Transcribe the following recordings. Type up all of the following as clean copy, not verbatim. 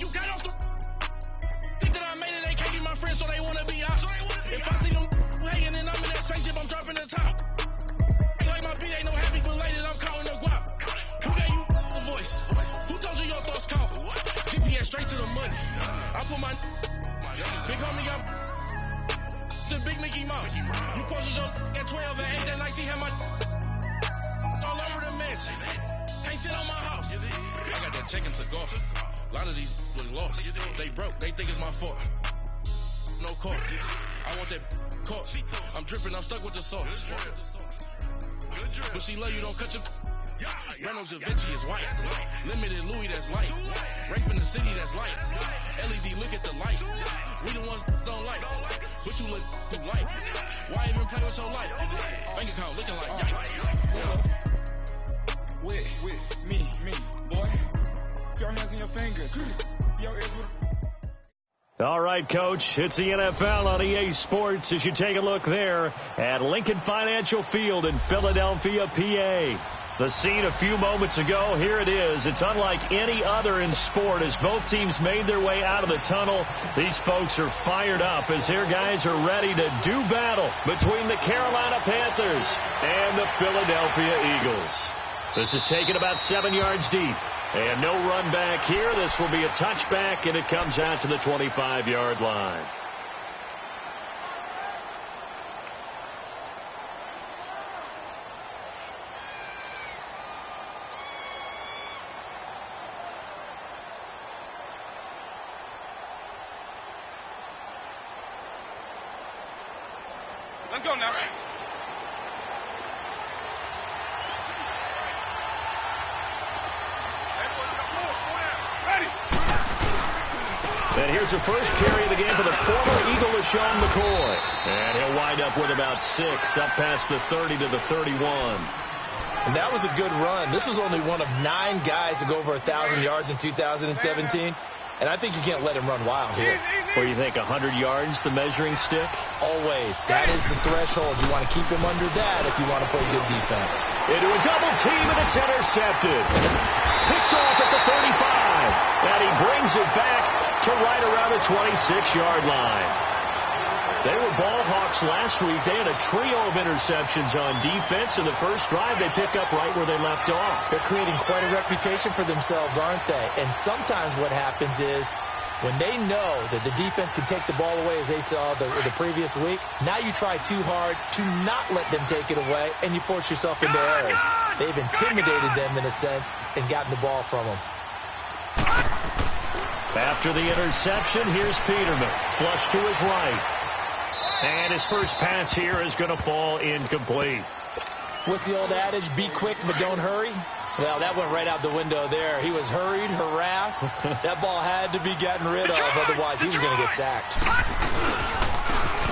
you got off the think that I made it, they can't be my friends, so they wanna be out. If I see them hanging and I'm in that spaceship, I'm dropping the top. Like my beat ain't no happy related, I'm calling the guap. Who gave you a voice? Who told you your thoughts count? GPS straight to the money. I put my big homie got the big Mickey Mouse. You posted your at 12 and 8 that night, she had my all over the mansion. Ain't sit on my house. I got that check into golf. A lot of these was lost. They broke. They think it's my fault. No court. I want that court. I'm dripping. I'm stuck with the sauce. But she love you. Don't cut your. Reynolds Da Vinci is white. Limited Louis that's light. Rape in the city that's light. LED look at the light. We the ones don't like. But you look too light. Why even play with your life? Bank account looking like yikes. With me, boy. Your hands in your fingers. Your ears with. All right, Coach, it's the NFL on EA Sports as you take a look there at Lincoln Financial Field in Philadelphia, PA. The scene a few moments ago, here it is. It's unlike any other in sport as both teams made their way out of the tunnel. These folks are fired up as their guys are ready to do battle between the Carolina Panthers and the Philadelphia Eagles. This is taken about 7 yards deep. And no run back here. This will be a touchback, and it comes out to the 25-yard line. Let's go now. And here's the first carry of the game for the former Eagle, LaShawn McCoy. And he'll wind up with about 6, up past the 30 to the 31. And that was a good run. This was only one of 9 guys to go over 1,000 yards in 2017. And I think you can't let him run wild here. Or you think 100 yards, the measuring stick? Always. That is the threshold. You want to keep him under that if you want to play good defense. Into a double team, and it's intercepted. Picked off at the 35. And he brings it back to right around the 26-yard line. They were ball hawks last week. They had a trio of interceptions on defense. In the first drive, they pick up right where they left off. They're creating quite a reputation for themselves, aren't they? And sometimes what happens is when they know that the defense can take the ball away, as they saw the previous week, now you try too hard to not let them take it away, and you force yourself into errors. They've intimidated them in a sense and gotten the ball from them. After the interception, here's Peterman. Flush to his right. And his first pass here is going to fall incomplete. What's the old adage? Be quick, but don't hurry. Well, that went right out the window there. He was hurried, harassed. That ball had to be gotten rid of, otherwise he was going to get sacked.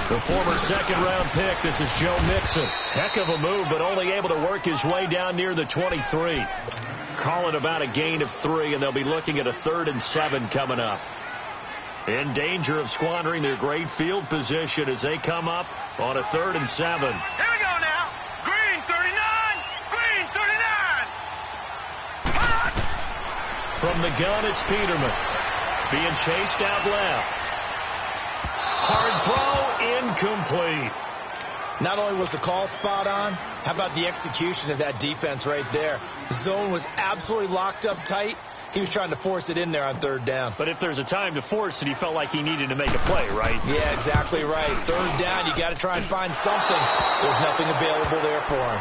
The former second-round pick, this is Joe Mixon. Heck of a move, but only able to work his way down near the 23. Calling about a gain of 3, and they'll be looking at a 3rd and 7 coming up. In danger of squandering their great field position as they come up on a 3rd and 7. Here we go now. Green 39. Green 39. From the gun, it's Peterman. Being chased out left. Hard throw, incomplete. Not only was the call spot on, how about the execution of that defense right there? The zone was absolutely locked up tight. He was trying to force it in there on 3rd down. But if there's a time to force it, he felt like he needed to make a play, right? Yeah, exactly right. 3rd down, you got to try and find something. There's nothing available there for him.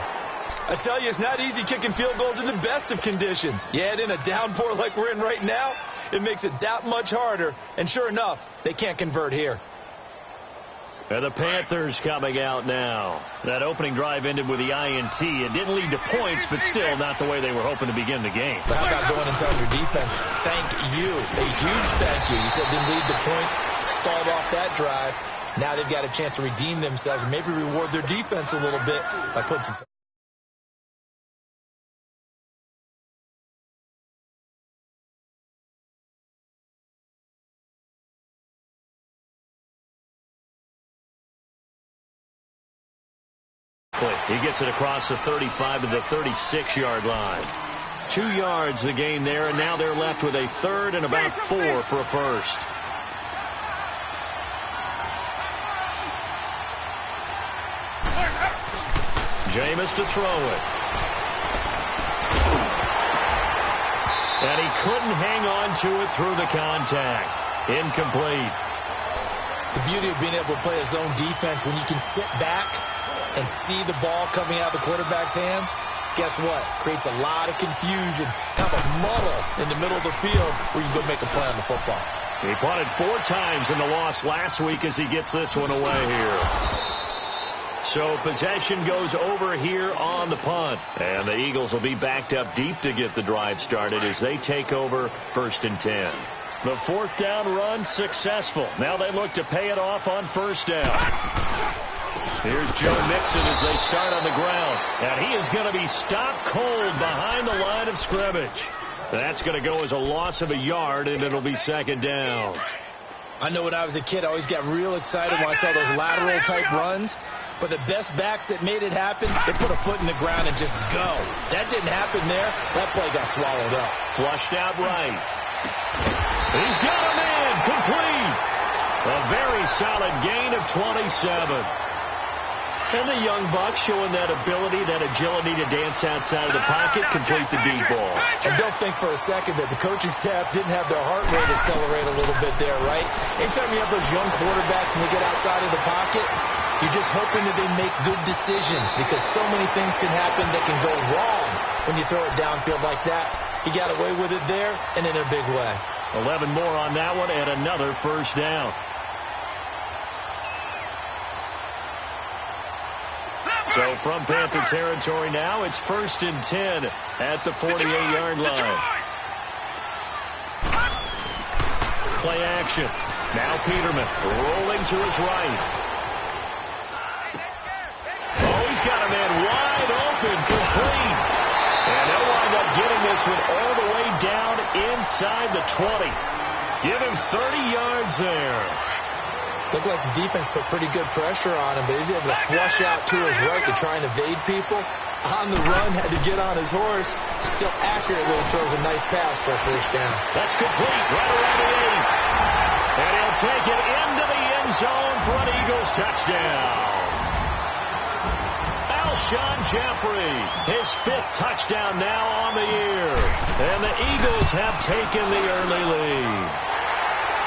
I tell you, it's not easy kicking field goals in the best of conditions. Yet in a downpour like we're in right now, it makes it that much harder. And sure enough, they can't convert here. And the Panthers coming out now. That opening drive ended with the INT. It didn't lead to points, but still not the way they were hoping to begin the game. But how about going and telling your defense, thank you, a huge thank you. You said didn't lead to points, stalled off that drive. Now they've got a chance to redeem themselves and maybe reward their defense a little bit by putting some... He gets it across the 35 to the 36-yard line. 2 yards the gain there, and now they're left with a third and about 4 for a first. Jameis to throw it. And he couldn't hang on to it through the contact. Incomplete. The beauty of being able to play a zone defense when you can sit back and see the ball coming out of the quarterback's hands, guess what? Creates a lot of confusion, kind of a muddle in the middle of the field where you can go make a play on the football. He punted 4 times in the loss last week as he gets this one away here. So possession goes over here on the punt. And the Eagles will be backed up deep to get the drive started as they take over 1st and 10. The 4th down run successful. Now they look to pay it off on 1st down. Here's Joe Mixon as they start on the ground. And he is going to be stopped cold behind the line of scrimmage. That's going to go as a loss of a yard, and it'll be 2nd down. I know when I was a kid, I always got real excited when I saw those lateral type runs. But the best backs that made it happen, they put a foot in the ground and just go. That didn't happen there. That play got swallowed up. Flushed out right. He's got a man complete. A very solid gain of 27. And the young buck showing that ability, that agility to dance outside of the pocket, complete the deep ball. And don't think for a second that the coaching staff didn't have their heart rate accelerate a little bit there, right? Anytime you have those young quarterbacks and they get outside of the pocket, you're just hoping that they make good decisions because so many things can happen that can go wrong when you throw it downfield like that. He got away with it there and in a big way. 11 more on that one and another 1st down. So from Panther territory now, it's 1st and 10 at the 48-yard line. Play action. Now Peterman rolling to his right. Oh, he's got a man wide open, complete. And they'll wind up getting this one all the way down inside the 20. Give him 30 yards there. Looked like the defense put pretty good pressure on him, but he's able to flush out to his right to try and evade people. On the run, had to get on his horse. Still accurately throws a nice pass for a 1st down. That's complete right around the 8. And he'll take it into the end zone for an Eagles touchdown. Alshon Jeffrey, his 5th touchdown now on the year. And the Eagles have taken the early lead.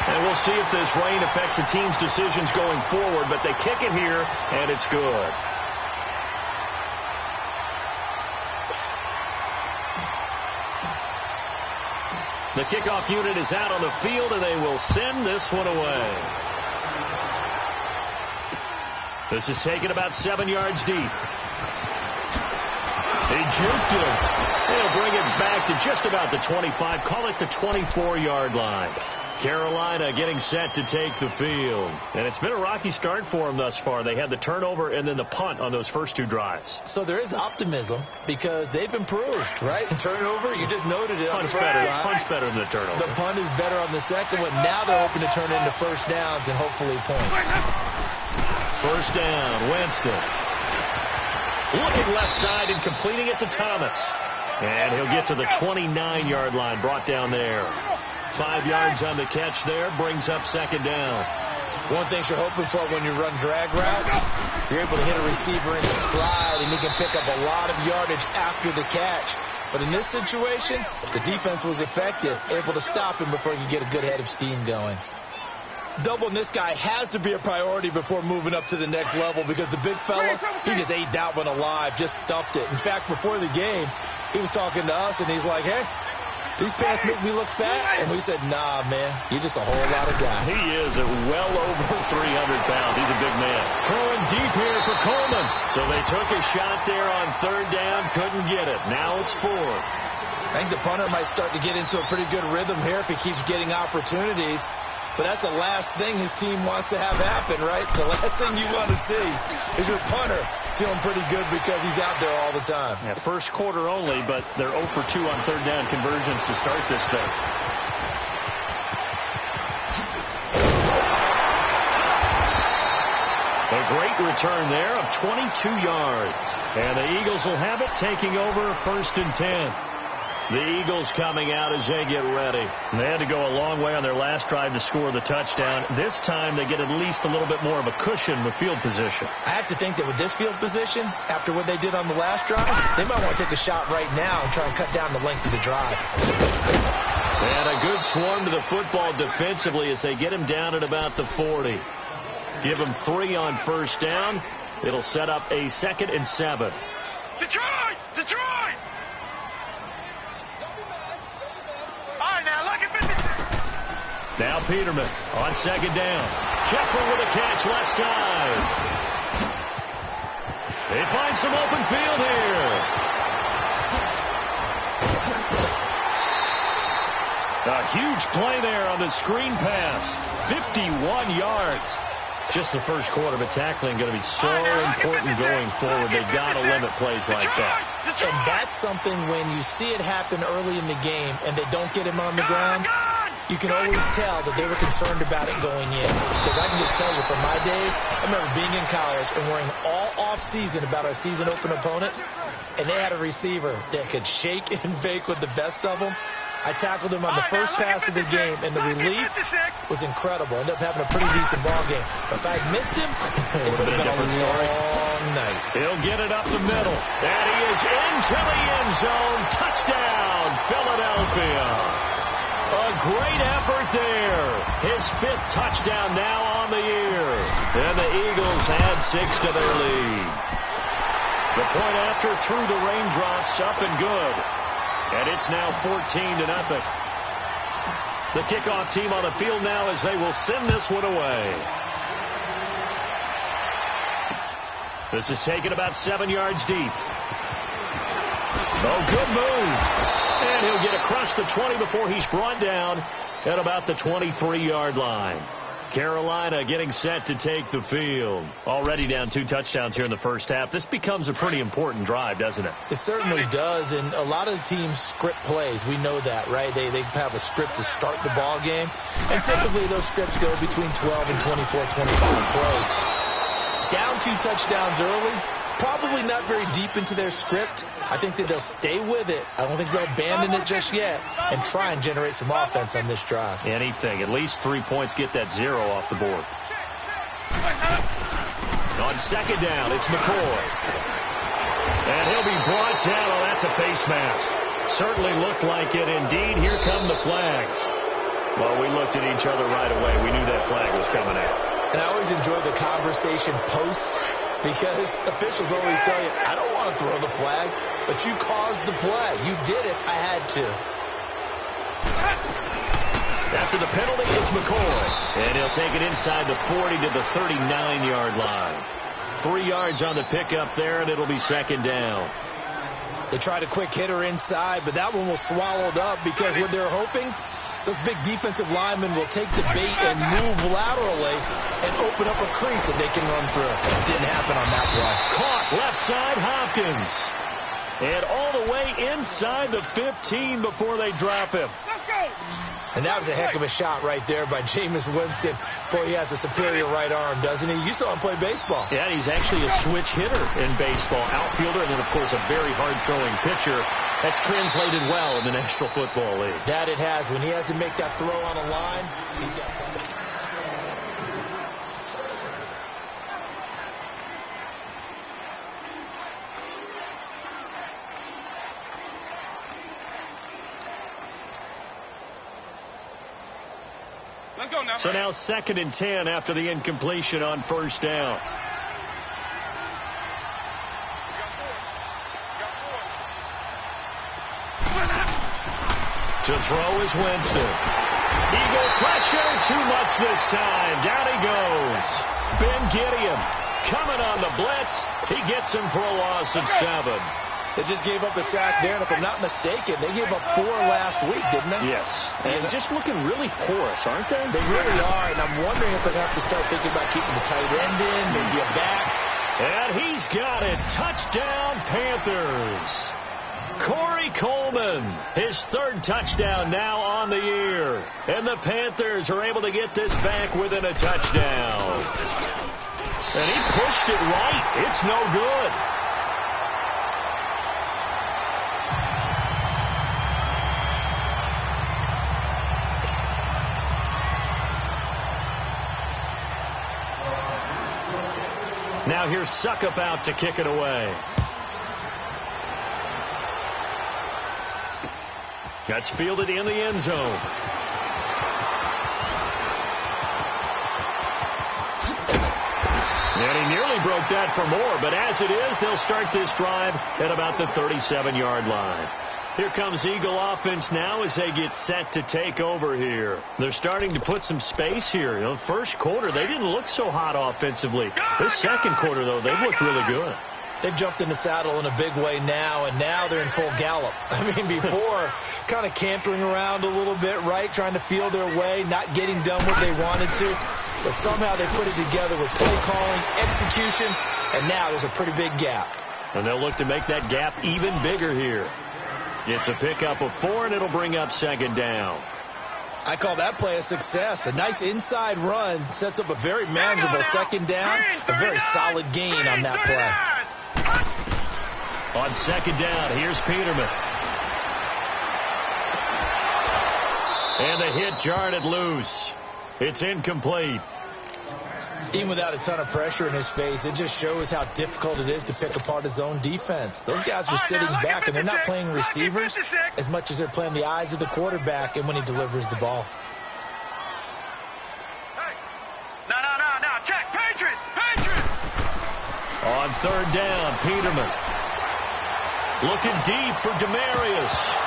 And we'll see if this rain affects the team's decisions going forward, but they kick it here, and it's good. The kickoff unit is out on the field, and they will send this one away. This is taken about 7 yards deep. He juked it. They'll bring it back to just about the 25. Call it the 24-yard line. Carolina getting set to take the field. And it's been a rocky start for them thus far. They had the turnover and then the punt on those first 2 drives. So there is optimism because they've improved, right? Turnover, you just noted it. Punt's better. Punt's better than the turnover. The punt is better on the second one. Now they're hoping to turn it into 1st downs and hopefully points. 1st down, Winston. Looking left side and completing it to Thomas. And he'll get to the 29-yard line, brought down there. 5 yards on the catch there, brings up 2nd down. One thing you're hoping for when you run drag routes, you're able to hit a receiver in stride, and he can pick up a lot of yardage after the catch. But in this situation, the defense was effective, able to stop him before you get a good head of steam going. Doubling this guy has to be a priority before moving up to the next level because the big fella, he just ate that one alive, just stuffed it. In fact, before the game, he was talking to us, and he's like, hey, these pants make me look fat. And we said, nah, man, you're just a whole lot of guy. He is at well over 300 pounds. He's a big man. Throwing deep here for Coleman. So they took a shot there on 3rd down, couldn't get it. Now it's 4. I think the punter might start to get into a pretty good rhythm here if he keeps getting opportunities. But that's the last thing his team wants to have happen, right? The last thing you want to see is your punter feeling pretty good because he's out there all the time. Yeah, first quarter only, but they're 0 for 2 on 3rd down conversions to start this thing. A great return there of 22 yards. And the Eagles will have it, taking over 1st and 10. The Eagles coming out as they get ready. They had to go a long way on their last drive to score the touchdown. This time they get at least a little bit more of a cushion with field position. I have to think that with this field position, after what they did on the last drive, they might want to take a shot right now and try and cut down the length of the drive. And a good swarm to the football defensively as they get him down at about the 40. Give him 3 on first down. It'll set up a 2nd and 7. Detroit! Detroit! All right, now, look at 56. Now Peterman on 2nd down. Jeffrey with a catch left side. They find some open field here. A huge play there on the screen pass. 51 yards. Just the first quarter, but tackling going to be so important going forward. They've got to limit plays like that. And that's something when you see it happen early in the game and they don't get him on the ground, you can always tell that they were concerned about it going in. Because I can just tell you from my days, I remember being in college and worrying all off-season about our season open opponent, and they had a receiver that could shake and bake with the best of them. I tackled him on the first pass of the game, and the relief was incredible. Ended up having a pretty decent ball game. But if I had missed him, it would have been a long night. He'll get it up the middle. And he is into the end zone. Touchdown, Philadelphia. A great effort there. His 5th touchdown now on the year. And the Eagles add 6 to their lead. The point after through the raindrops, up and good. And it's now 14-0. The kickoff team on the field now as they will send this one away. This is taken about 7 yards deep. Oh, good move. And he'll get across the 20 before he's brought down at about the 23-yard line. Carolina getting set to take the field. Already down 2 touchdowns here in the first half. This becomes a pretty important drive, doesn't it? It certainly does, and a lot of the teams script plays. We know that, right? They have a script to start the ball game, and typically those scripts go between 12 and 24, 25 plays. Down 2 touchdowns early, probably not very deep into their script. I think that they'll stay with it. I don't think they'll abandon it just yet and try and generate some offense on this drive. Anything. At least 3 points, get that 0 off the board. On 2nd down, it's McCoy. And he'll be brought down. Oh, that's a face mask. Certainly looked like it. Indeed, here come the flags. Well, we looked at each other right away. We knew that flag was coming out. And I always enjoy the conversation post, because officials always tell you, I don't want to throw the flag, but you caused the play. You did it. I had to. After the penalty, it's McCoy. And he'll take it inside the 40 to the 39-yard line. 3 yards on the pickup there, and it'll be 2nd down. They tried a quick hitter inside, but that one was swallowed up because what they're hoping, those big defensive linemen will take the bait and move laterally and open up a crease that they can run through. It didn't happen on that play. Caught left side, Hopkins. And all the way inside the 15 before they drop him. And that was a heck of a shot right there by Jameis Winston. Boy, he has a superior right arm, doesn't he? You saw him play baseball. Yeah, he's actually a switch hitter in baseball. Outfielder, and then, of course, a very hard-throwing pitcher. That's translated well in the National Football League. That it has. When he has to make that throw on a line, he's got fun. So now 2nd and 10 after the incompletion on first down. To throw is Winston. Eagle pressure, too much this time. Down he goes. Ben Gideon coming on the blitz. He gets him for a loss of 7. They just gave up a sack there, and if I'm not mistaken, they gave up 4 last week, didn't they? Yes. And just looking really porous, aren't they? They really are, and I'm wondering if they're going to have to start thinking about keeping the tight end in, maybe a back. And he's got it. Touchdown, Panthers. Corey Coleman, his 3rd touchdown now on the year. And the Panthers are able to get this back within a touchdown. And he pushed it right. It's no good. Now here's Suckup out to kick it away. That's fielded in the end zone. And he nearly broke that for more, but as it is, they'll start this drive at about the 37-yard line. Here comes Eagle offense now as they get set to take over here. They're starting to put some space here. You know, first quarter, they didn't look so hot offensively. This second quarter, though, they've looked really good. They've jumped in the saddle in a big way now, and now they're in full gallop. I mean, before, kind of cantering around a little bit, right, trying to feel their way, not getting done what they wanted to. But somehow they put it together with play calling, execution, and now there's a pretty big gap. And they'll look to make that gap even bigger here. It's a pickup of 4, and it'll bring up second down. I call that play a success. A nice inside run sets up a very manageable second down, a very solid gain on that play. On second down, here's Peterman. And the hit jarred it loose. It's incomplete. Even without a ton of pressure in his face, it just shows how difficult it is to pick apart his own defense. Those guys are sitting back, and they're not playing receivers as much as they're playing the eyes of the quarterback and when he delivers the ball. No, check, Patriot! On third down, Peterman. Looking deep for Demarius.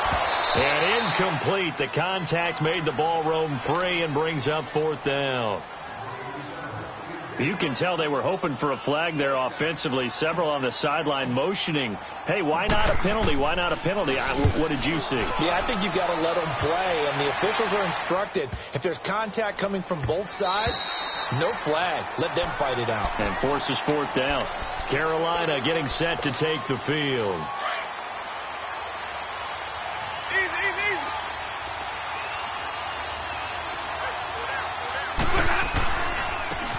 And incomplete. The contact made the ball roam free and brings up fourth down. You can tell they were hoping for a flag there offensively. Several on the sideline motioning, hey, why not a penalty? Why not a penalty? What did you see? Yeah, I think you've got to let them play, and the officials are instructed. If there's contact coming from both sides, no flag. Let them fight it out. And forces fourth down. Carolina getting set to take the field.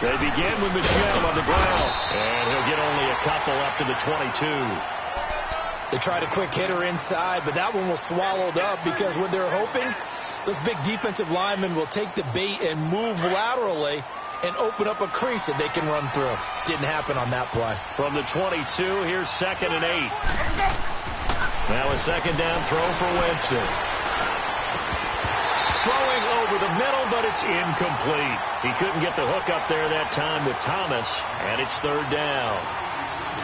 They begin with Michel on the ground, and he'll get only a couple up to the 22. They tried a quick hitter inside, but that one was swallowed up because what they're hoping, those big defensive linemen will take the bait and move laterally and open up a crease that they can run through. Didn't happen on that play. From the 22, here's 2nd and 8. Now a second down throw for Winston. Throwing over the middle, but it's incomplete. He couldn't get the hook up there that time with Thomas, and it's third down.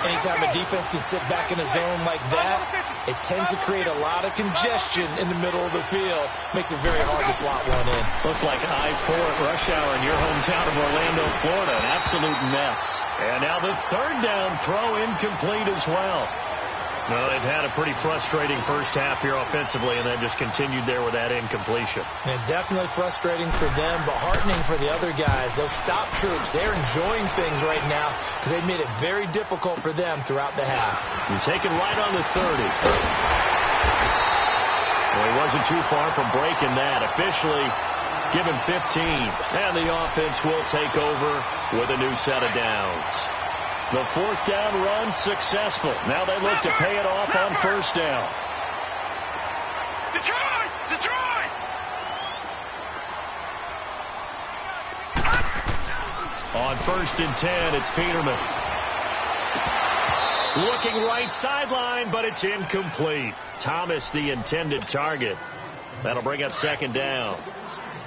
Anytime a defense can sit back in a zone like that, it tends to create a lot of congestion in the middle of the field. Makes it very hard to slot one in. Looks like I-4 at rush hour in your hometown of Orlando, Florida. An absolute mess. And now the third down throw incomplete as well. No, they've had a pretty frustrating first half here offensively, and then just continued there with that incompletion. And definitely frustrating for them, but heartening for the other guys. Those stop troops, they're enjoying things right now because they made it very difficult for them throughout the half. And taken right on the 30. Well, he wasn't too far from breaking that. Officially given 15. And the offense will take over with a new set of downs. The fourth down run successful. Now they look to pay it off on first down. Detroit! On 1st and 10, it's Peterman. Looking right sideline, but it's incomplete. Thomas, the intended target. That'll bring up second down.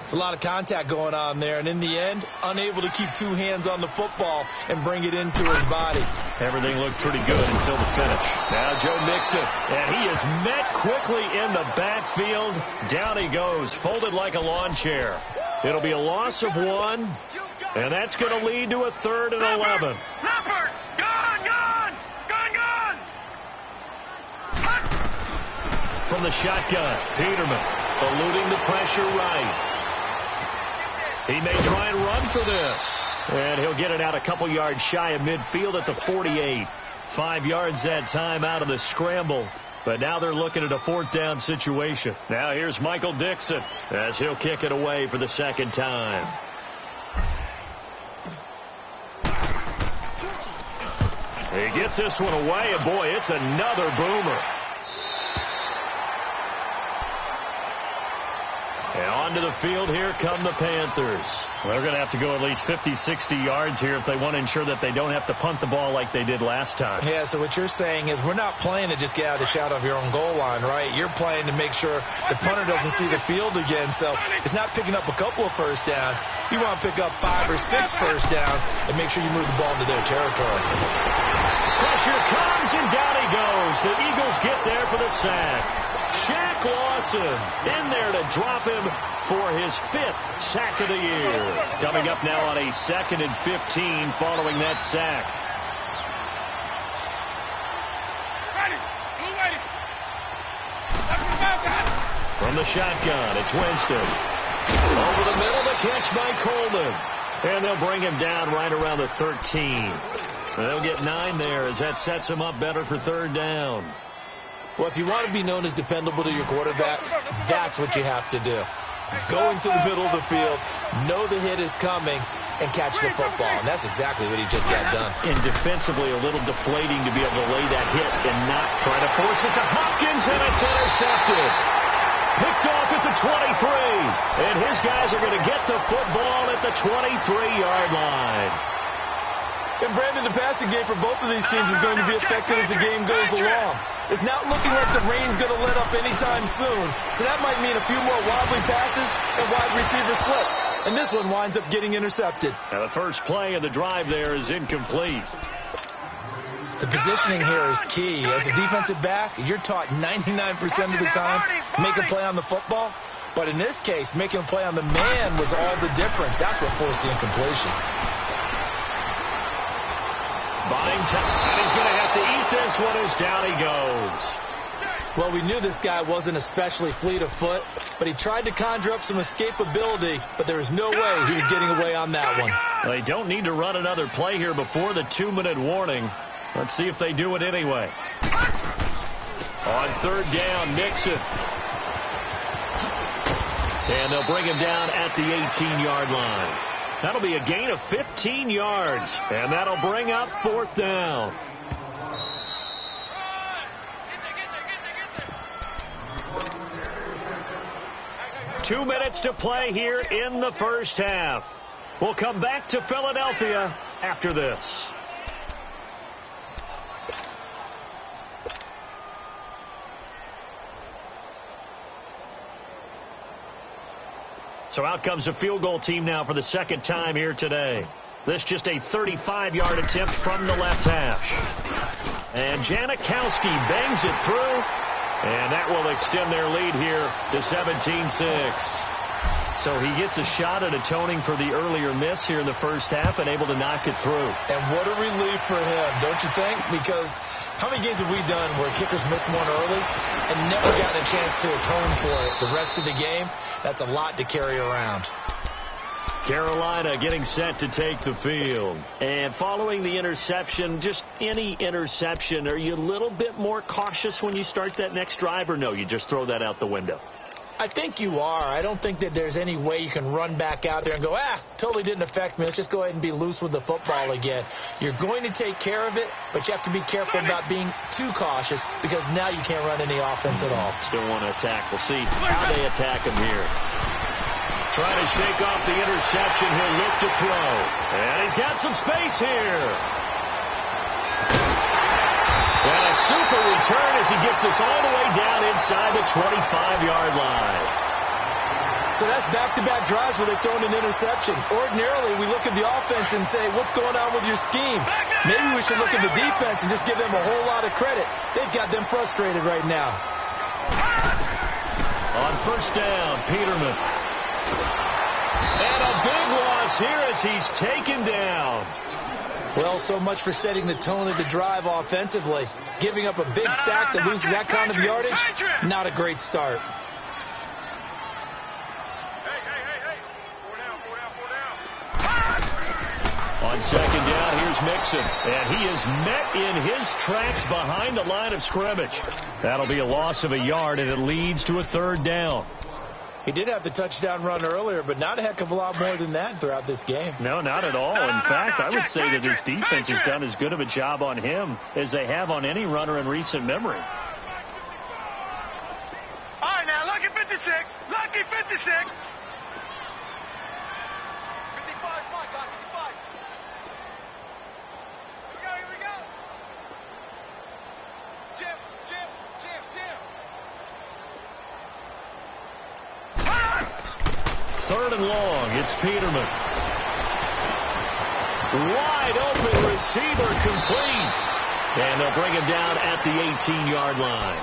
It's a lot of contact going on there, and in the end, unable to keep two hands on the football and bring it into his body. Everything looked pretty good until the finish. Now Joe Mixon, and he is met quickly in the backfield. Down he goes, folded like a lawn chair. It'll be a loss of 1, and that's going to lead to a 3rd and 11. Leopard! Gone! From the shotgun, Peterman eluding the pressure right. He may try and run for this. And he'll get it out a couple yards shy of midfield at the 48. 5 yards that time out of the scramble. But now they're looking at a fourth down situation. Now here's Michael Dixon as he'll kick it away for the second time. He gets this one away, and boy, it's another boomer. And onto the field, here come the Panthers. They're going to have to go at least 50, 60 yards here if they want to ensure that they don't have to punt the ball like they did last time. Yeah, so what you're saying is we're not playing to just get out of the shadow of your own goal line, right? You're playing to make sure the punter doesn't see the field again. So it's not picking up a couple of first downs. You want to pick up 5 or 6 first downs and make sure you move the ball into their territory. Pressure comes, and down he goes. The Eagles get there for the sack. Shaq Lawson in there to drop him for his 5th sack of the year. Coming up now on a 2nd and 15 following that sack. From the shotgun, it's Winston. Over the middle, the catch by Coleman. And they'll bring him down right around the 13. They'll get 9 there as that sets him up better for 3rd down. Well, if you want to be known as dependable to your quarterback, that's what you have to do. Go into the middle of the field, know the hit is coming, and catch the football. And that's exactly what he just got done. And defensively, a little deflating to be able to lay that hit and not try to force it to Hopkins, and it's intercepted. Picked off at the 23. And his guys are going to get the football at the 23-yard line. And, Brandon, the passing game for both of these teams is going to be affected as the game goes along. It's not looking like the rain's going to let up anytime soon. So that might mean a few more wobbly passes and wide receiver slips. And this one winds up getting intercepted. Now the first play of the drive there is incomplete. The positioning here is key. As a defensive back, you're taught 99% of the time, make a play on the football. But in this case, making a play on the man was all the difference. That's what forced the incompletion. Buying time, and he's going to have to eat this one as down he goes. Well, we knew this guy wasn't especially fleet of foot, but he tried to conjure up some escapability, but there was no way he was getting away on that one. They don't need to run another play here before the 2-minute warning. Let's see if they do it anyway. On 3rd down, Nixon. And they'll bring him down at the 18-yard line. That'll be a gain of 15 yards, and that'll bring up 4th down. Two minutes to play here in the first half. We'll come back to Philadelphia after this. So out comes a field goal team now for the 2nd time here today. This just a 35-yard attempt from the left hash. And Janikowski bangs it through, and that will extend their lead here to 17-6. So he gets a shot at atoning for the earlier miss here in the first half and able to knock it through. And what a relief for him, don't you think? Because how many games have we done where kickers missed one early and never gotten a chance to atone for it the rest of the game? That's a lot to carry around. Carolina getting set to take the field. And following the interception, just any interception, are you a little bit more cautious when you start that next drive, or no, you just throw that out the window? I think you are. I don't think that there's any way you can run back out there and go, totally didn't affect me. Let's just go ahead and be loose with the football again. You're going to take care of it, but you have to be careful about being too cautious because now you can't run any offense at all. Still want to attack. We'll see how they attack him here. Trying to shake off the interception. He'll look to throw. And he's got some space here. And a super return as he gets us all the way down inside the 25-yard line. So that's back-to-back drives where they've thrown an interception. Ordinarily, we look at the offense and say, what's going on with your scheme? Maybe we should look at the defense and just give them a whole lot of credit. They've got them frustrated right now. On 1st down, Peterman. And a big loss here as he's taken down. Well, so much for setting the tone of the drive offensively. Giving up a big sack that loses that kind of yardage, not a great start. On 2nd down, here's Mixon. And he is met in his tracks behind the line of scrimmage. That'll be a loss of a yard, and it leads to a 3rd down. He did have the touchdown run earlier, but not a heck of a lot more than that throughout this game. No, not at all. In fact, I would say that his defense has done as good of a job on him as they have on any runner in recent memory. All right, now, lucky 56. Lucky 56. and long. It's Peterman. Wide open receiver, complete. And they'll bring him down at the 18-yard line.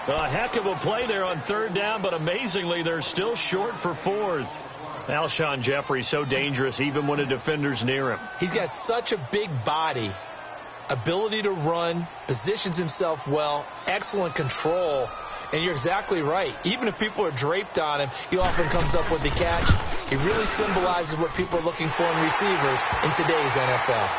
A heck of a play there on third down, but amazingly, they're still short for fourth. Alshon Jeffrey so dangerous even when a defender's near him. He's got such a big body, ability to run, positions himself well, excellent control. And you're exactly right. Even if people are draped on him, he often comes up with the catch. He really symbolizes what people are looking for in receivers in today's NFL.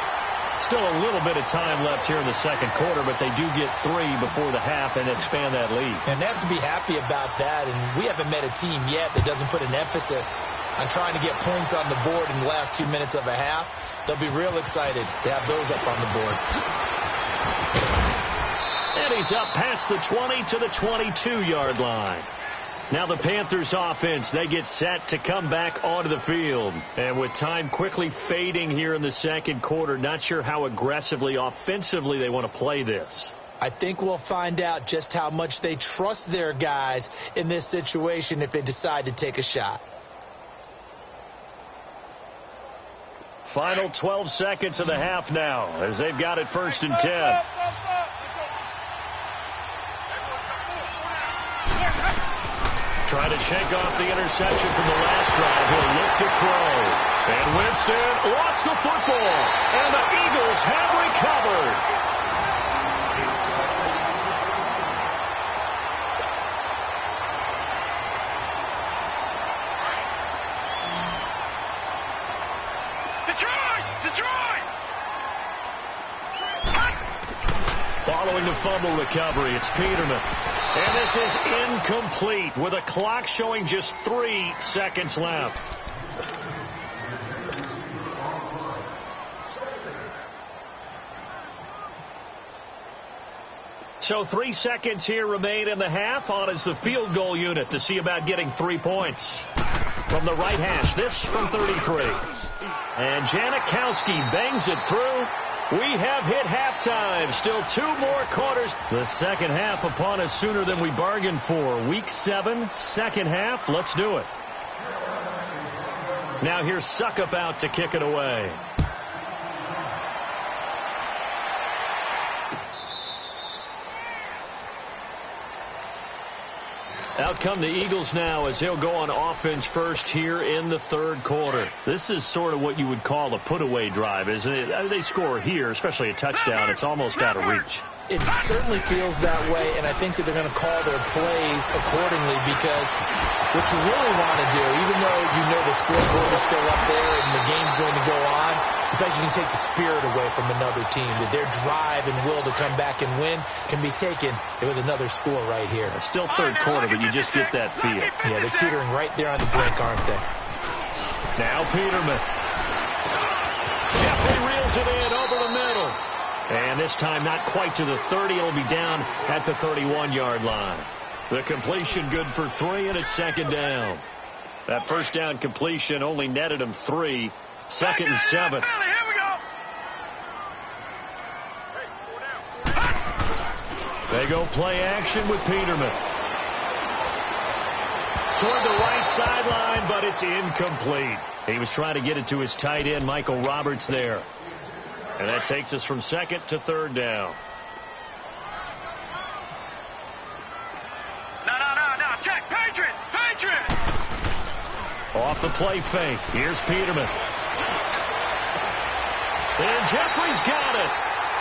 Still a little bit of time left here in the second quarter, but they do get 3 before the half and expand that lead. And they have to be happy about that. And we haven't met a team yet that doesn't put an emphasis on trying to get points on the board in the last 2 minutes of a half. They'll be real excited to have those up on the board. And he's up past the 20 to the 22-yard line. Now the Panthers offense, they get set to come back onto the field. And with time quickly fading here in the second quarter, not sure how aggressively, offensively they want to play this. I think we'll find out just how much they trust their guys in this situation if they decide to take a shot. Final 12 seconds of the half now as they've got it 1st and 10. Trying to shake off the interception from the last drive. He'll look to throw. And Winston lost the football. And the Eagles have recovered. Following the fumble recovery, it's Peterman. And this is incomplete with a clock showing just 3 seconds left. So 3 seconds here remain in the half. On is the field goal unit to see about getting 3 points. From the right hash, this from 33. And Janikowski bangs it through. We have hit halftime. Still 2 more quarters. The second half upon us sooner than we bargained for. Week 7, second half. Let's do it. Now here's Suckup out to kick it away. Out come the Eagles now as they'll go on offense first here in the third quarter. This is sort of what you would call a put-away drive, isn't it? They score here, especially a touchdown. It's almost out of reach. It certainly feels that way, and I think that they're going to call their plays accordingly because what you really want to do, even though you know the scoreboard is still up there and the game's going to go on, in fact, you can take the spirit away from another team. That their drive and will to come back and win can be taken with another score right here. It's still third quarter, but you just get that feel. Yeah, they're teetering right there on the brink, aren't they? Now Peterman. Jeffrey reels it in over the middle. And this time not quite to the 30. It'll be down at the 31-yard line. The completion good for 3, and it's second down. That first down completion only netted him 3. Second and 7. They go play action with Peterman. Toward the right sideline, but it's incomplete. He was trying to get it to his tight end, Michael Roberts, there. And that takes us from second to third down. No. Check. Patriot. Off the play fake. Here's Peterman. And Jeffrey's got it.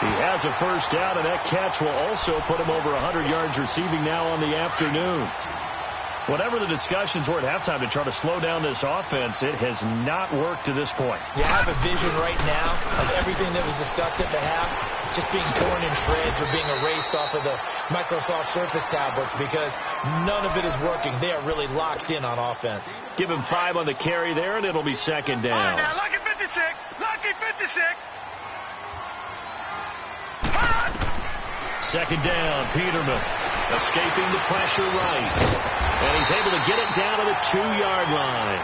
He has a first down, and that catch will also put him over 100 yards receiving now on the afternoon. Whatever the discussions were at halftime to try to slow down this offense, it has not worked to this point. You have a vision right now of everything that was discussed at the half just being torn in shreds or being erased off of the Microsoft Surface tablets because none of it is working. They are really locked in on offense. Give him 5 on the carry there, and it'll be second down. All right, now, lucky 56. Second down, Peterman escaping the pressure right. And he's able to get it down to the 2-yard line.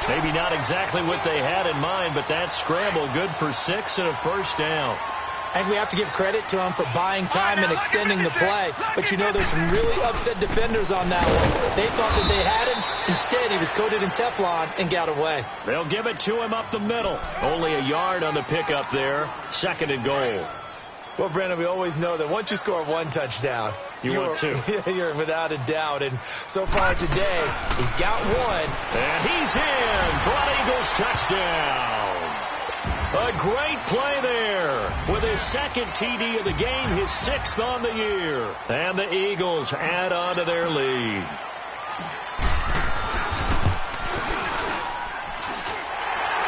Maybe not exactly what they had in mind, but that scramble good for 6 and a first down. I think we have to give credit to him for buying time and extending the play. But, you know, there's some really upset defenders on that one. They thought that they had him. Instead, he was coated in Teflon and got away. They'll give it to him up the middle. Only a yard on the pickup there. 2nd and goal. Well, Brandon, we always know that once you score one touchdown, you're without a doubt. And so far today, he's got one. And he's in for an Eagles touchdown. A great play there with his 2nd TD of the game, his 6th on the year. And the Eagles add on to their lead.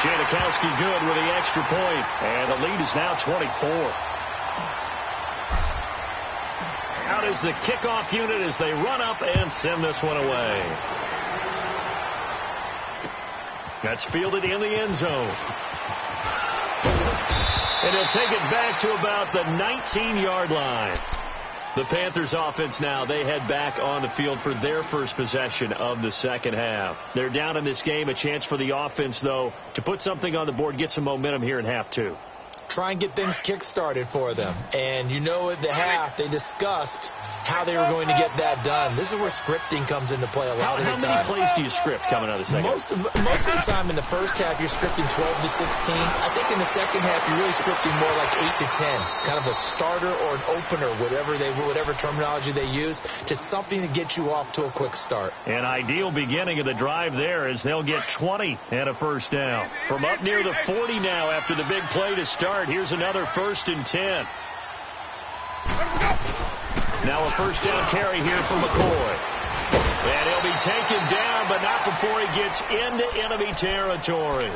Janikowski good with the extra point. And the lead is now 24. Out is the kickoff unit as they run up and send this one away. That's fielded in the end zone. And he'll take it back to about the 19-yard line. The Panthers offense now, they head back on the field for their first possession of the second half. They're down in this game. A chance for the offense, though, to put something on the board, get some momentum here in half two. Try and get things kick-started for them. And you know at the half, they discussed how they were going to get that done. This is where scripting comes into play a lot of the time. How many plays do you script coming out of the second? Most of the time in the first half, you're scripting 12 to 16. I think in the second half, you're really scripting more like 8 to 10. Kind of a starter or an opener, whatever terminology they use, to something to get you off to a quick start. An ideal beginning of the drive there is they'll get 20 and a first down. From up near the 40 now after the big play to start. Here's another 1st and 10. Now a first down carry here for McCoy. And he'll be taken down, but not before he gets into enemy territory.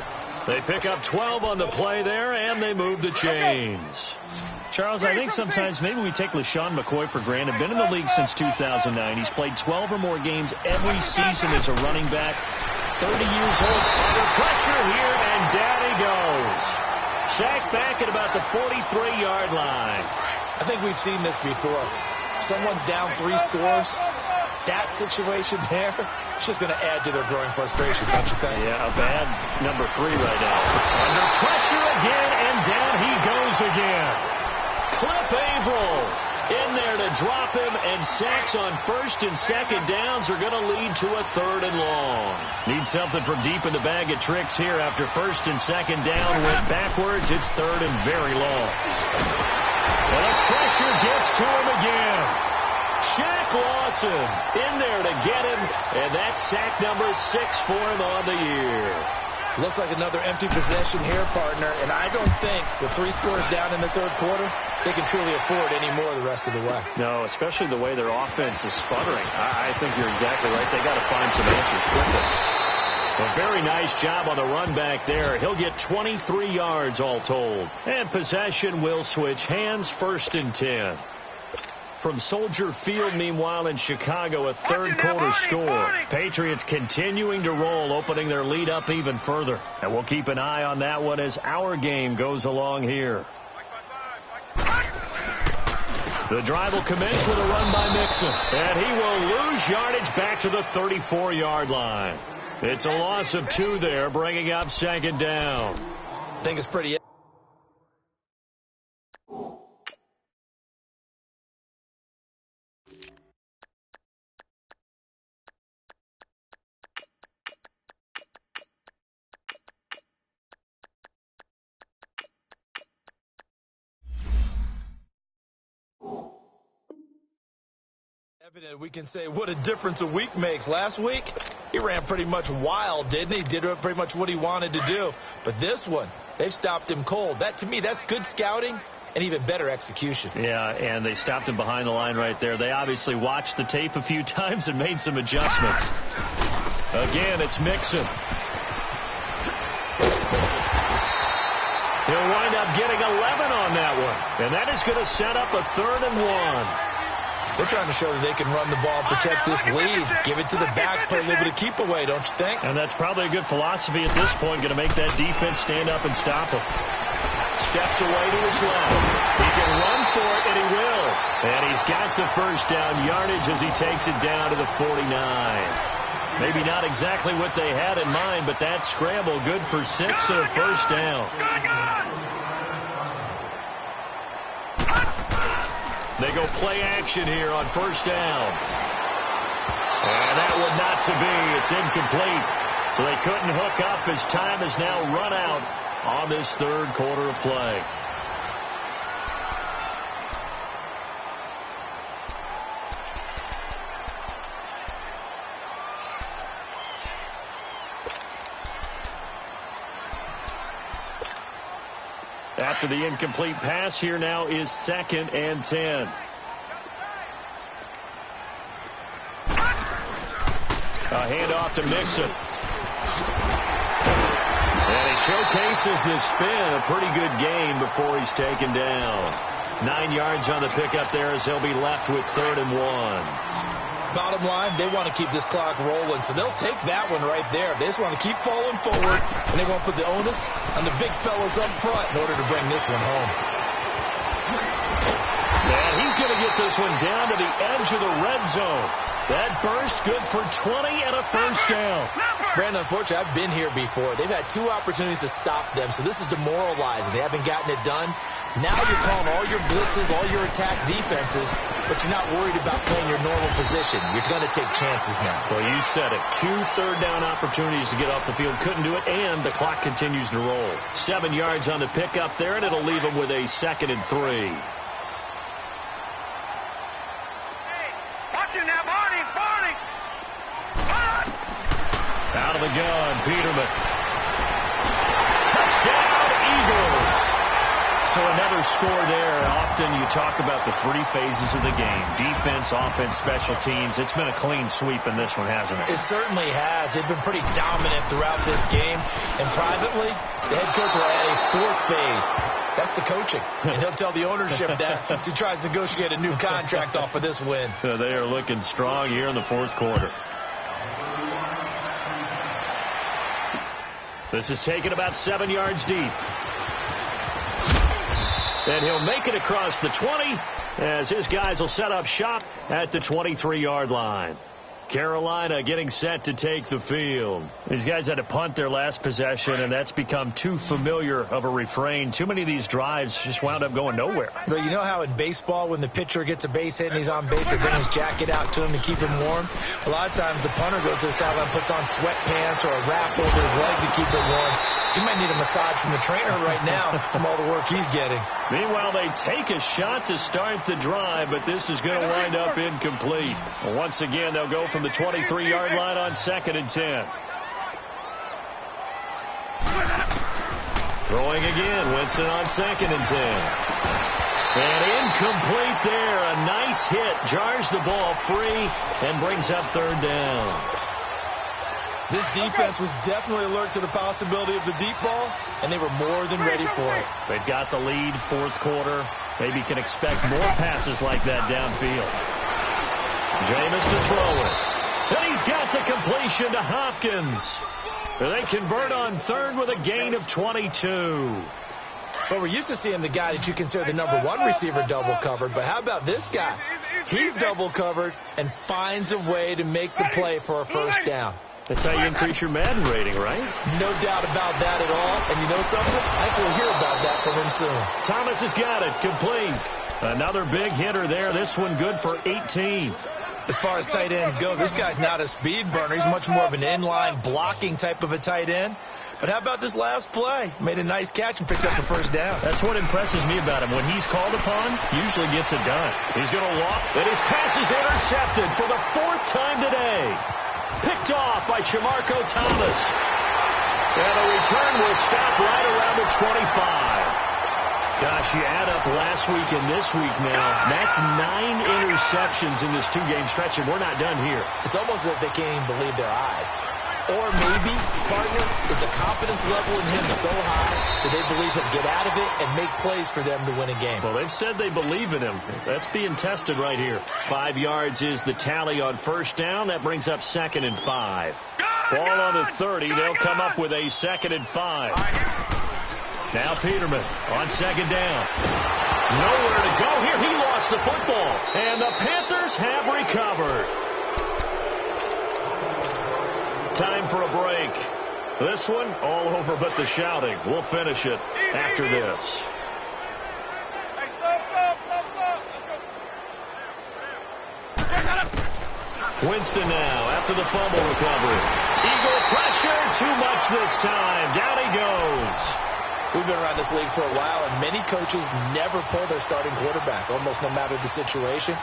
They pick up 12 on the play there, and they move the chains. Charles, I think sometimes maybe we take LaShawn McCoy for granted. Been in the league since 2009. He's played 12 or more games every season as a running back. 30 years old, under pressure here, and down he goes. Sacked back at about the 43-yard line. I think we've seen this before. Someone's down 3 scores. That situation there, it's just going to add to their growing frustration, don't you think? Yeah, a bad number 3 right now. Under pressure again, and down he goes again. Cliff Averill in there to drop him, and sacks on 1st and 2nd downs are going to lead to a 3rd and long. Need something from deep in the bag of tricks here after 1st and 2nd down went backwards. It's 3rd and very long. And the pressure gets to him again. Shaq Lawson in there to get him, and that's sack number 6 for him on the year. Looks like another empty possession here, partner, and I don't think with 3 scores down in the 3rd quarter, they can truly afford any more the rest of the way. No, especially the way their offense is sputtering. I think you're exactly right. They got to find some answers quickly. A very nice job on the run back there. He'll get 23 yards all told. And possession will switch hands, 1st and 10. From Soldier Field, meanwhile, in Chicago, a 3rd quarter score. Patriots continuing to roll, opening their lead up even further. And we'll keep an eye on that one as our game goes along here. The drive will commence with a run by Mixon. And he will lose yardage back to the 34-yard line. It's a loss of 2 there, bringing up 2nd down. I think it's pretty... evident. We can say what a difference a week makes. Last week, he ran pretty much wild, didn't he? Did pretty much what he wanted to do. But this one, they've stopped him cold. That, to me, that's good scouting and even better execution. Yeah, and they stopped him behind the line right there. They obviously watched the tape a few times and made some adjustments. Again, it's Mixon. He'll wind up getting 11 on that one. And that is going to set up a 3rd and 1. They're trying to show that they can run the ball and protect this lead. Give it to the backs, play a little bit of keep away, don't you think? And that's probably a good philosophy at this point, going to make that defense stand up and stop him. Steps away to his left. He can run for it, and he will. And he's got the first down yardage as he takes it down to the 49. Maybe not exactly what they had in mind, but that scramble good for 6 and a first down. They go play action here on first down. And that would not to be. It's incomplete. So they couldn't hook up as time has now run out on this third quarter of play. After the incomplete pass, here now is 2nd and 10. A handoff to Mixon. And he showcases the spin. A pretty good gain before he's taken down. 9 yards on the pickup there as he'll be left with 3rd and 1. Bottom line, they want to keep this clock rolling, so they'll take that one right there. They just want to keep falling forward, and they want to put the onus on the big fellas up front in order to bring this one home. And he's going to get this one down to the edge of the red zone. That burst good for 20 and a first down. Brandon, unfortunately, I've been here before. They've had 2 opportunities to stop them, so this is demoralizing. They haven't gotten it done. Now you're calling all your blitzes, all your attack defenses, but you're not worried about playing your normal position. You're going to take chances now. Well, you said it. 2 third-down opportunities to get off the field. Couldn't do it, and the clock continues to roll. 7 yards on the pickup there, and it'll leave them with a 2nd and 3. Out of the gun, Peterman. Touchdown, Eagles. So another score there. Often you talk about the 3 phases of the game. Defense, offense, special teams. It's been a clean sweep in this one, hasn't it? It certainly has. They've been pretty dominant throughout this game. And privately, the head coach will add a 4th phase. That's the coaching. And he'll tell the ownership that as he tries to negotiate a new contract off of this win. They are looking strong here in the 4th quarter. This is taken about 7 yards deep. And he'll make it across the 20 as his guys will set up shop at the 23-yard line. Carolina getting set to take the field. These guys had to punt their last possession, and that's become too familiar of a refrain. Too many of these drives just wound up going nowhere. But you know how in baseball, when the pitcher gets a base hit and he's on base, they bring his jacket out to him to keep him warm? A lot of times the punter goes to the sideline, puts on sweatpants or a wrap over his leg to keep it warm. He might need a massage from the trainer right now from all the work he's getting. Meanwhile, they take a shot to start the drive, but this is going to wind up incomplete. Well, once again, they'll go from the 23-yard line on 2nd and 10. Throwing again, Winston on 2nd and 10. And incomplete there. A nice hit. Jars the ball free and brings up 3rd down. This defense was definitely alert to the possibility of the deep ball, and they were more than ready for it. They've got the lead, 4th quarter. Maybe can expect more passes like that downfield. Jameis to throw it. And he's got the completion to Hopkins. They convert on 3rd with a gain of 22. Well, we're used to seeing the guy that you consider the number 1 receiver double covered, but how about this guy? He's double covered and finds a way to make the play for a first down. That's how you increase your Madden rating, right? No doubt about that at all. And you know something? I think we'll hear about that from him soon. Thomas has got it. Complete. Another big hitter there. This one good for 18. As far as tight ends go, this guy's not a speed burner. He's much more of an inline blocking type of a tight end. But how about this last play? Made a nice catch and picked up a first down. That's what impresses me about him. When he's called upon, usually gets it done. He's going to walk, and his pass is intercepted for the 4th time today. Picked off by Shamarko Thomas. And the return will stop right around the 25. Gosh, you add up last week and this week now. That's 9 interceptions in this 2-game stretch, and we're not done here. It's almost as if they can't even believe their eyes. Or maybe, partner, is the confidence level in him so high that they believe he'll get out of it and make plays for them to win a game. Well, they've said they believe in him. That's being tested right here. 5 yards is the tally on first down. That brings up 2nd and 5. Ball on the 30. They'll come up with a 2nd and 5. Now Peterman on 2nd down. Nowhere to go here. He lost the football. And the Panthers have recovered. Time for a break. This one all over but the shouting. We'll finish it after this. Winston now after the fumble recovery. Eagle pressure, too much this time. Down he goes. We've been around this league for a while, and many coaches never pull their starting quarterback, almost no matter the situation.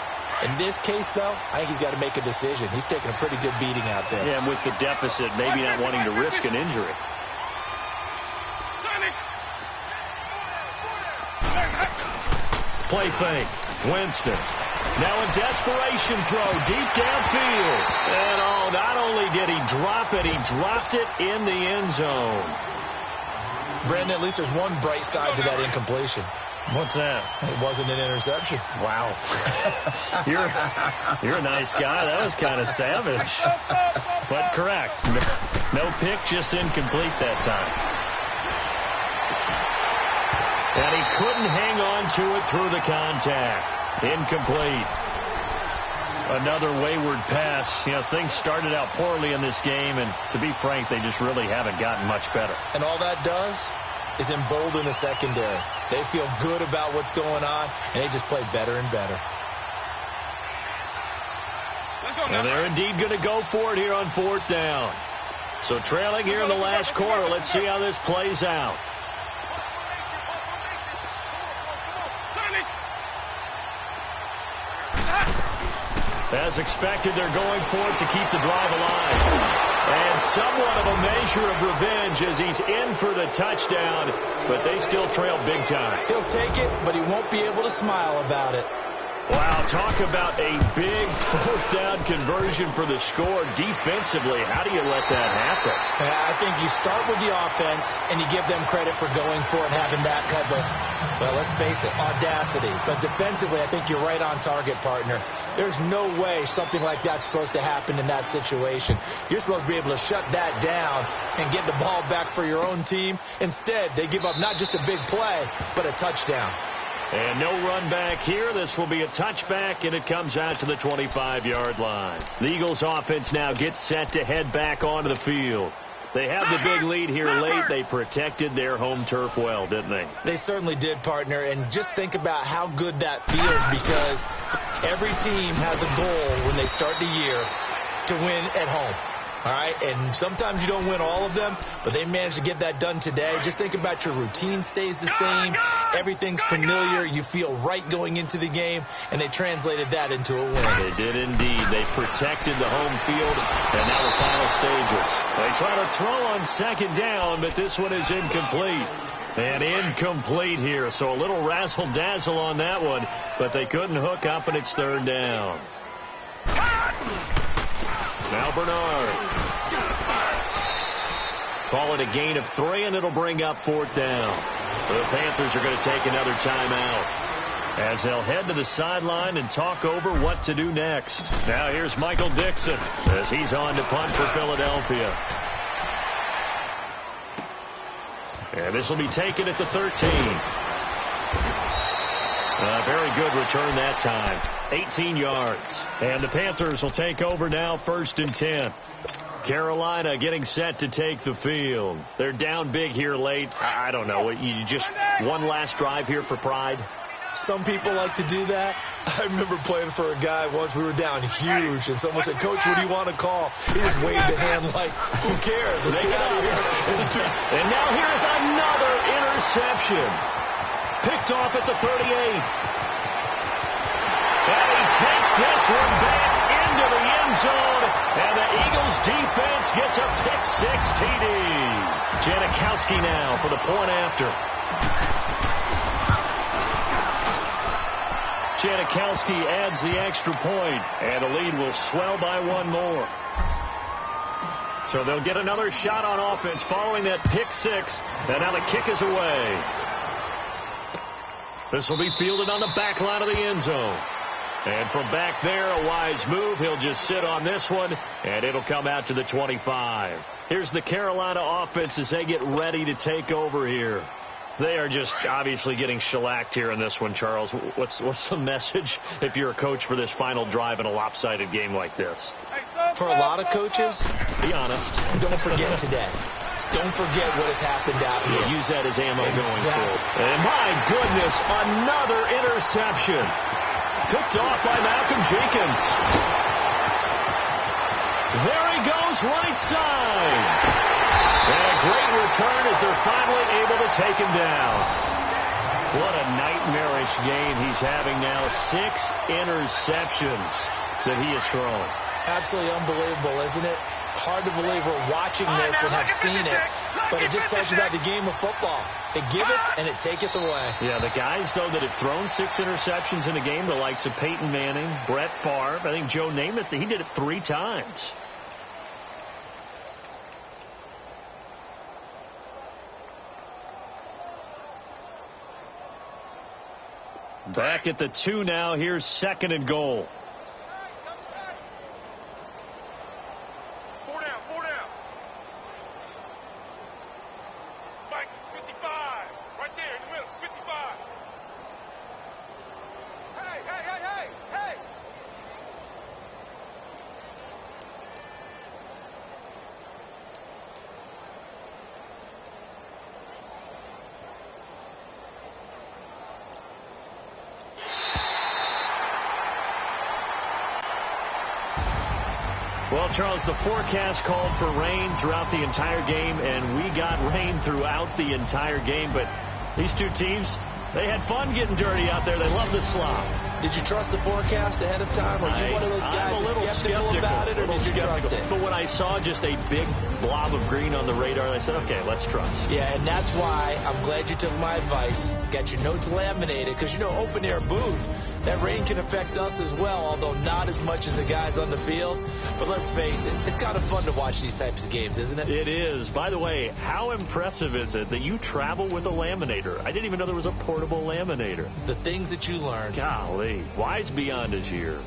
In this case, though, I think he's got to make a decision. He's taking a pretty good beating out there. Yeah, and with the deficit, maybe not wanting to risk an injury. Play fake. Winston. Now a desperation throw deep downfield. And not only did he drop it, he dropped it in the end zone. Brandon, at least there's one bright side to that incompletion. What's that? It wasn't an interception. Wow. You're a nice guy. That was kind of savage. But correct. No pick, just incomplete that time. And he couldn't hang on to it through the contact. Incomplete. Another wayward pass. Things started out poorly in this game, and to be frank, they just really haven't gotten much better. And all that does is embolden the secondary. They feel good about what's going on, and they just play better and better. And they're indeed going to go for it here on 4th down. So trailing here in the last quarter. Let's see how this plays out. As expected, they're going for it to keep the drive alive. And somewhat of a measure of revenge as he's in for the touchdown, but they still trail big time. He'll take it, but he won't be able to smile about it. Wow, talk about a big 4th down conversion for the score. Defensively, how do you let that happen? I think you start with the offense, and you give them credit for going for it and having that type of, well, let's face it, audacity. But defensively, I think you're right on target, partner. There's no way something like that's supposed to happen in that situation. You're supposed to be able to shut that down and get the ball back for your own team. Instead, they give up not just a big play, but a touchdown. And no run back here. This will be a touchback, and it comes out to the 25-yard line. The Eagles offense now gets set to head back onto the field. They have the big lead here late. They protected their home turf well, didn't they? They certainly did, partner. And just think about how good that feels, because every team has a goal when they start the year to win at home. All right, and sometimes you don't win all of them, but they managed to get that done today. Just think about your routine stays the same. Everything's familiar. You feel right going into the game, and they translated that into a win. They did indeed. They protected the home field, and now the final stages. They try to throw on 2nd down, but this one is incomplete. And incomplete here, so a little razzle-dazzle on that one, but they couldn't hook up, and it's 3rd down. Now Bernard. Call it a gain of 3, and it'll bring up 4th down. The Panthers are going to take another timeout as they'll head to the sideline and talk over what to do next. Now here's Michael Dixon as he's on to punt for Philadelphia. And this will be taken at the 13. Very good return that time. 18 yards. And the Panthers will take over now, 1st and 10. Carolina getting set to take the field. They're down big here late. I don't know. You just one last drive here for pride? Some people like to do that. I remember playing for a guy once. We were down huge, and someone said, "Coach, what do you want to call?" He just waved a hand like, "Who cares? Let's get out of here." And now here's another interception. Picked off at the 38. And he takes this one back into the end zone, and the Eagles defense gets a pick-6 TD. Janikowski now for the point after. Janikowski adds the extra point, and the lead will swell by 1 more. So they'll get another shot on offense following that pick-6, and now the kick is away. This will be fielded on the back line of the end zone. And from back there, a wise move. He'll just sit on this one, and it'll come out to the 25. Here's the Carolina offense as they get ready to take over here. They are just obviously getting shellacked here in this one, Charles. What's the message if you're a coach for this final drive in a lopsided game like this? For a lot of coaches, be honest, don't forget today. Don't forget what has happened out here. Yeah, use that as ammo going forward. And my goodness, another interception. Picked off by Malcolm Jenkins. There he goes, right side. And a great return as they're finally able to take him down. What a nightmarish game he's having now. 6 interceptions that he has thrown. Absolutely unbelievable, isn't it? Hard to believe we're watching this and have seen it, but it just tells you about the game of football. It giveth and it taketh away. Yeah, the guys, though, that have thrown 6 interceptions in a game, the likes of Peyton Manning, Brett Favre, I think Joe Namath, he did it 3 times. Back at the 2 now. Here's 2nd and goal. 4 down, 4 down. Mike, 55. Right there in the middle, 55. Hey, hey, hey, hey, hey. Well, Charles, the forecast called for rain throughout the entire game, and we got rain throughout the entire game. But these two teams, they had fun getting dirty out there. They love the slop. Did you trust the forecast ahead of time? Or are you one of those guys I'm a little skeptical about it, or did you trust it? But when I saw just a big blob of green on the radar, I said, okay, let's trust. Yeah, and that's why I'm glad you took my advice. Got your notes laminated, because, you know, open air booth, that rain can affect us as well, although not as much as the guys on the field. But let's face it, it's kind of fun to watch these types of games, isn't it? It is. By the way, how impressive is it that you travel with a laminator? I didn't even know there was a portable laminator. The things that you learn. Golly, wise beyond his years.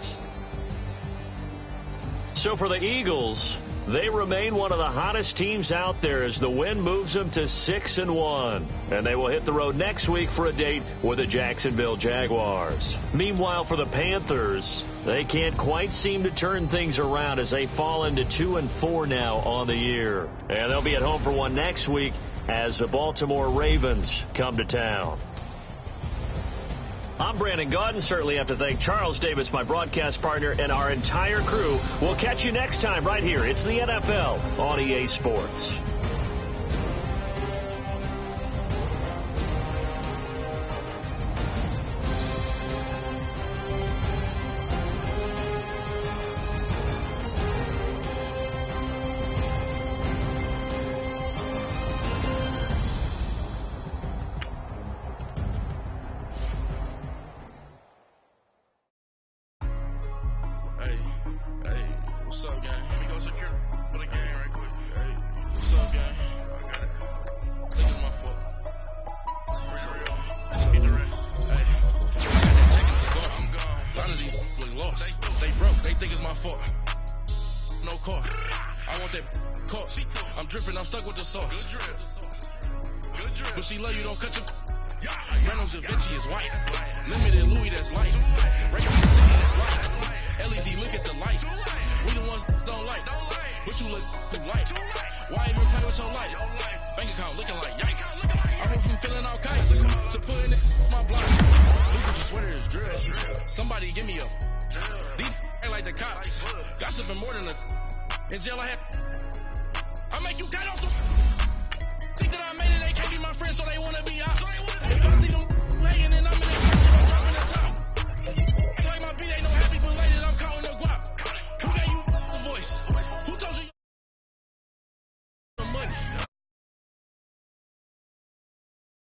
So for the Eagles, they remain one of the hottest teams out there as the win moves them to 6-1. And they will hit the road next week for a date with the Jacksonville Jaguars. Meanwhile, for the Panthers, they can't quite seem to turn things around as they fall into 2-4 now on the year. And they'll be at home for one next week as the Baltimore Ravens come to town. I'm Brandon Gaudin. Certainly have to thank Charles Davis, my broadcast partner, and our entire crew. We'll catch you next time right here. It's the NFL on EA Sports. But she love you, don't cut your Reynolds and Vinci is white. Limited Louis, that's light. Rainbow City, that's light. LED, look at the light. We the ones don't like. But you look too light. Why even play with your life? Bank account looking like yikes. I went from feeling all kites to putting it my block. Look at your sweater is drill. Somebody give me a. These ain't like the cops. Gossiping more than a. In jail I had